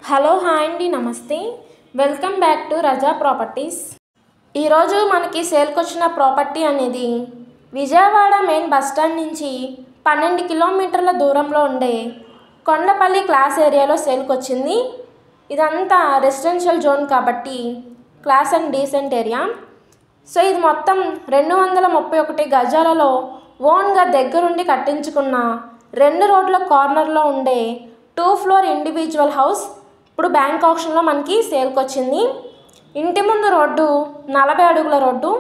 Hello hi అండి, నమస్తే. Welcome back to Raza properties. ఈరోజు మనకి సేల్కి వచ్చిన ప్రాపర్టీ అనేది విజయవాడ మెయిన్ బస్టాండ్ నుంచి 12 కిలోమీటర్ల దూరంలో ఉండే కొండపల్లి క్లాస్ ఏరియాలో సేల్కి వచ్చింది. ఇదంతా రెసిడెన్షియల్ జోన్ కాబట్టి class and decent area. So ఇది మొత్తం 231 గజాలలో ఓన్గా దగ్గరుండి కట్టించుకున్న 2 రోడ్ల కార్నర్లో ఉండే 2 ఫ్లోర్ ఇండివిజువల్ హౌస్ ఇప్పుడు బ్యాంక్ ఆప్షన్లో మనకి సేల్కి వచ్చింది. ఇంటి ముందు రోడ్డు 40 అడుగుల రోడ్డు.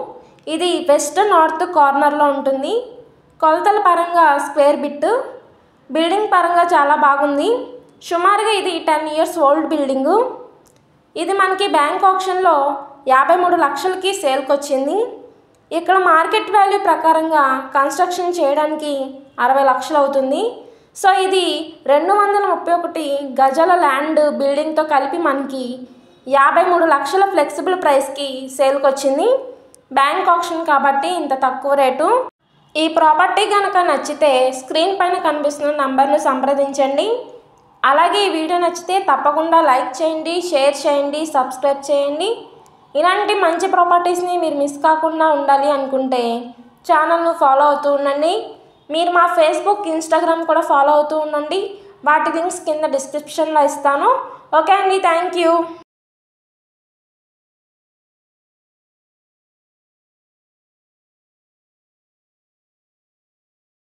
ఇది వెస్ట్ నార్త్ కార్నర్లో ఉంటుంది. కొలతల పరంగా స్క్వేర్ బిట్, బిల్డింగ్ పరంగా చాలా బాగుంది. సుమారుగా ఇది 10 ఇయర్స్ ఓల్డ్ బిల్డింగు. ఇది మనకి బ్యాంక్ ఆప్షన్లో 53 లక్షలకి సేల్కి వచ్చింది. ఇక్కడ మార్కెట్ వాల్యూ ప్రకారంగా కన్స్ట్రక్షన్ చేయడానికి 60 లక్షలు అవుతుంది. సో ఇది 231 గజాల ల్యాండ్ బిల్డింగ్తో కలిపి మనకి 53 లక్షల ఫ్లెక్సిబుల్ ప్రైస్కి సేల్కి వచ్చింది. బ్యాంక్ ఆప్షన్ కాబట్టి ఇంత తక్కువ రేటు. ఈ ప్రాపర్టీ కనుక నచ్చితే స్క్రీన్ పైన కనిపిస్తున్న నంబర్ను సంప్రదించండి. అలాగే ఈ వీడియో నచ్చితే తప్పకుండా లైక్ చేయండి, షేర్ చేయండి, సబ్స్క్రైబ్ చేయండి. ఇలాంటి మంచి ప్రాపర్టీస్ని మీరు మిస్ కాకుండా ఉండాలి అనుకుంటే ఛానల్ను ఫాలో అవుతూ ఉండండి. మీరు మా ఫేస్బుక్, ఇన్స్టాగ్రామ్ కూడా ఫాలో అవుతూ ఉండండి. వాటి లింక్స్ కింద డిస్క్రిప్షన్లో ఇస్తాను. ఓకే అండి, థ్యాంక్ యూ.